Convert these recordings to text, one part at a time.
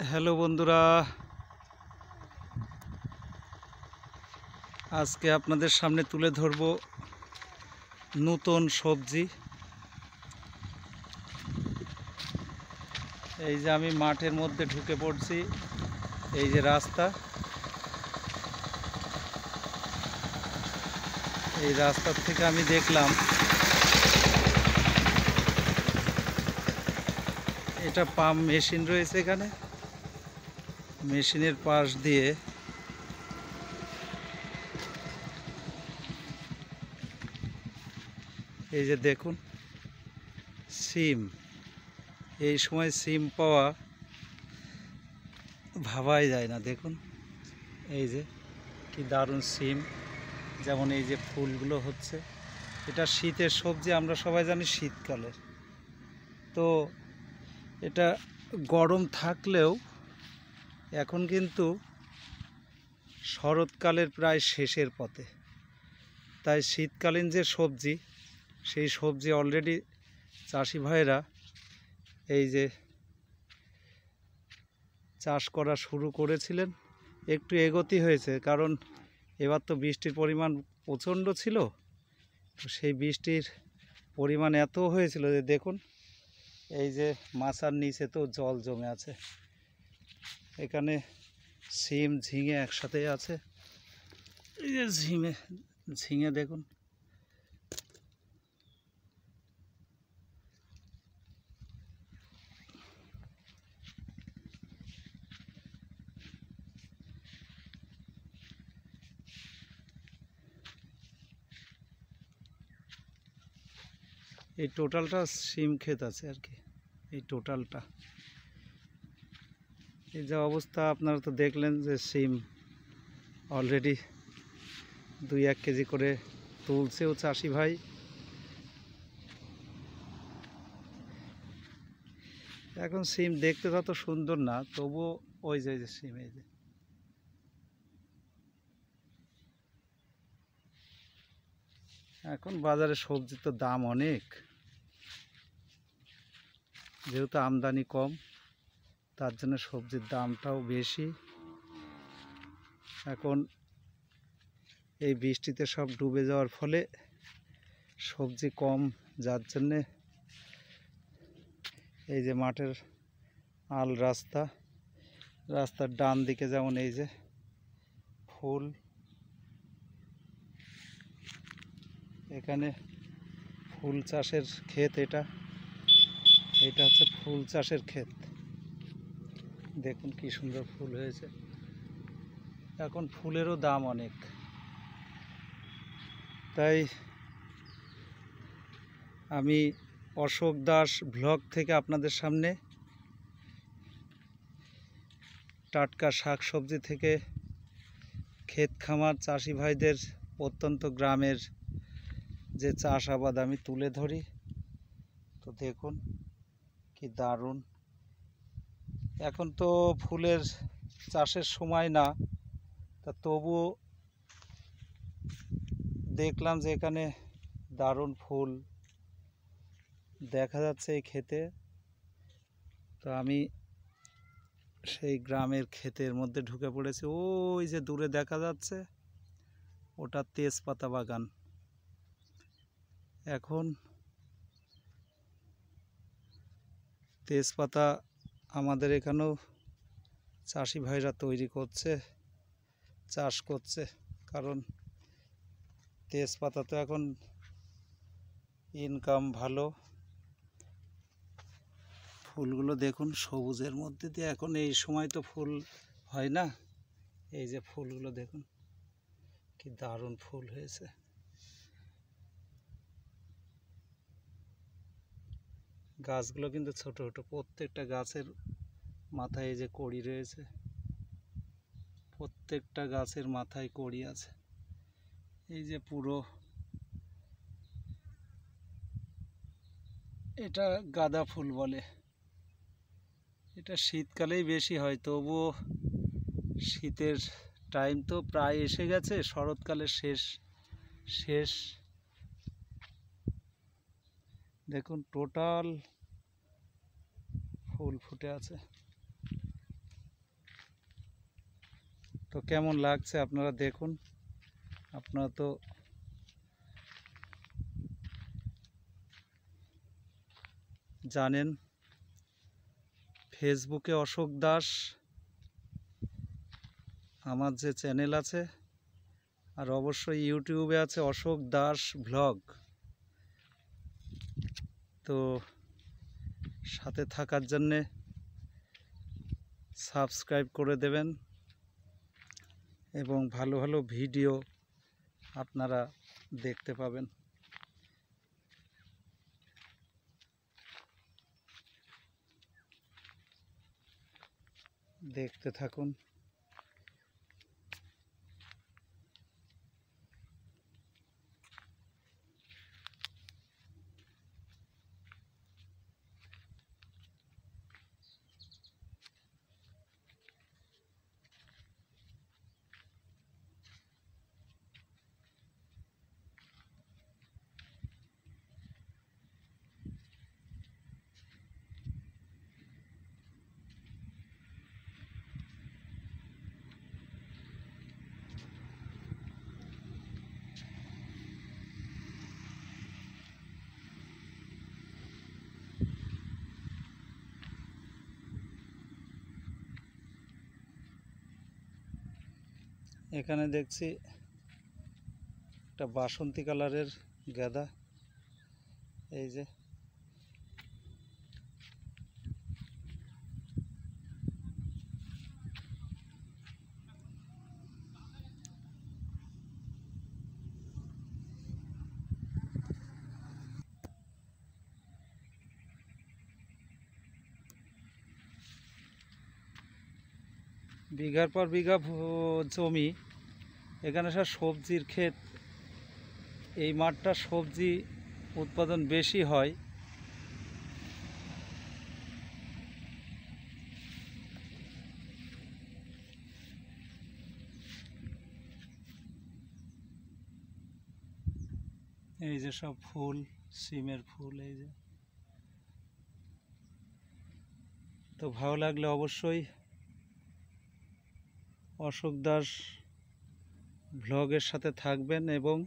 Hello বন্ধুরা, আজকে আপনাদের সামনে তুলে ধরব নতুন সবজি। এই যে আমি মাঠের মধ্যে ঢুকে পড়ছি, এই যে রাস্তা, এই রাস্তার থেকে আমি দেখলাম এটা পাম্প মেশিন রয়েছে। এখানে মেশিনের পাশ দিয়ে এই যে দেখুন সিম, এই সময় সিম পাওয়া ভাবাই যায় না। দেখুন এই যে কি দারুণ সিম, যেমন এই যে ফুলগুলো হচ্ছে, এটা শীতের সবজি, আমরা সবাই জানি শীতকালের। তো এটা গরম থাকলেও এখন কিন্তু শরৎকালের প্রায় শেষের পথে, তাই শীতকালীন যে সবজি, সেই সবজি অলরেডি চাষি ভাইরা এই যে চাষ করা শুরু করেছিলেন। একটু এগোতি হয়েছে, কারণ এবার তো বৃষ্টির পরিমাণ প্রচণ্ড ছিল। তো সেই বৃষ্টির পরিমাণ এত হয়েছিল যে দেখুন এই যে মাচার নিচে তো জল জমে আছে। এখানে সিম ঝিঙে একসাথে আছে। এই যে ঝিঙে দেখুন, এই টোটালটা সিম ক্ষেত আছে আর কি। এই টোটালটা এই যে অবস্থা, আপনারা তো দেখলেন যে সিম অলরেডি 2-1 কেজি করে তুলছেও চাষি ভাই। এখন সিম দেখতে তত সুন্দর না, তবুও ওই যে সিম, এই যে এখন বাজারে সবজির তো দাম অনেক, যেহেতু আমদানি কম, তার জন্য সবজির দামটাও বেশি। এখন এই বৃষ্টিতে সব ডুবে যাওয়ার ফলে সবজি কম, যার জন্যে এই যে মাঠের রাস্তার ডান দিকে যেমন এই যে ফুল, এখানে ফুল চাষের ক্ষেত, এটা হচ্ছে ফুল চাষের ক্ষেত। দেখুন কি সুন্দর ফুল হয়েছে। এখন ফুলেরও দাম অনেক, তাই আমি অশোক দাস ব্লগ থেকে আপনাদের সামনে টাটকা শাকসবজি থেকে ক্ষেত খামার চাষি ভাইদের প্রত্যন্ত গ্রামের যে চাষাবাদ আমি তুলে ধরি। তো দেখুন কি দারুণ। এখন তো ফুলের চাষের সময় না, তা তবুও দেখলাম যে এখানে দারুণ ফুল দেখা যাচ্ছে এই ক্ষেতে। তো আমি সেই গ্রামের ক্ষেতের মধ্যে ঢুকে পড়েছি। ওই যে দূরে দেখা যাচ্ছে, ওটা তেজপাতা বাগান। এখন তেজপাতা আমাদের এখানেও চাষি ভাইরা তৈরি করছে, চাষ করছে, কারণ তেজপাতা তো এখন ইনকাম ভালো। ফুলগুলো দেখুন সবুজের মধ্যে দিয়ে, এখন এই সময় তো ফুল হয় না। এই যে ফুলগুলো দেখুন কি দারুণ ফুল হয়েছে। গাছগুলো কিন্তু ছোট ছোট, প্রত্যেকটা গাছের মাথায় এই যে কড়ি রয়েছে, প্রত্যেকটা গাছের মাথায় কড়ি আছে। এই যে পুরো, এটা গাঁদা ফুল বলে। এটা শীতকালেই বেশি হয়, তবুও শীতের টাইম তো প্রায় এসে গেছে, শরৎকালের শেষ শেষ। দেখুন টোটাল ফুল ফুটে আছে। তো কেমন লাগছে আপনারা দেখুন। আপনারা তো জানেন ফেসবুকে অশোক দাস আমার যে চ্যানেল আছে, আর অবশ্যই ইউটিউবে আছে অশোক দাস ব্লগ। তো সাথে থাকার জন্যে সাবস্ক্রাইব করে দেবেন এবং ভালো ভালো ভিডিও আপনারা দেখতে পাবেন। দেখতে থাকুন। এখানে দেখছি একটা বাসন্তী কালারের গাঁদা, এই যে বিঘার পর বিঘা জমি, এখানে সব সবজির ক্ষেত। এই মাঠটা সবজি উৎপাদন বেশি হয়। এই যে সব ফুল, সিমের ফুল, এই যে। তো ভালো লাগলে অবশ্যই অশোক দাস ব্লগের সাথে থাকবেন এবং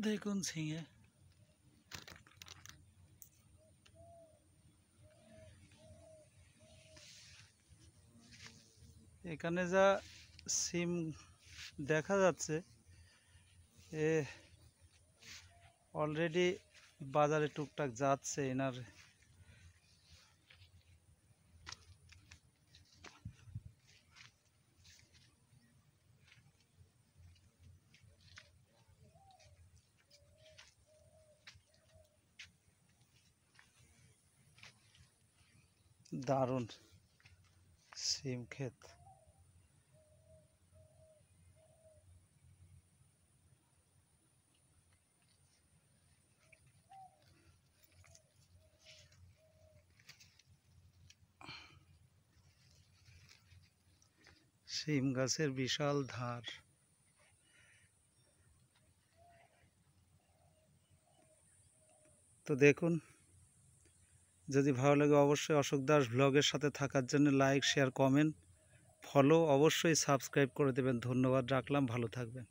দেখুন ঝিঙে। এখানে যা সিম দেখা যাচ্ছে, এ অলরেডি বাজারে টুকটাক যাচ্ছে। এনার দারুণ সিম ক্ষেত। সিম গাছের বিশাল ধার। তো দেখুন, যদি ভালো লাগে অবশ্যই অশোক দাস ব্লগের সাথে থাকার জন্য লাইক, শেয়ার, কমেন্ট, ফলো, অবশ্যই সাবস্ক্রাইব করে দেবেন। ধন্যবাদ, রাখলাম, ভালো থাকবেন।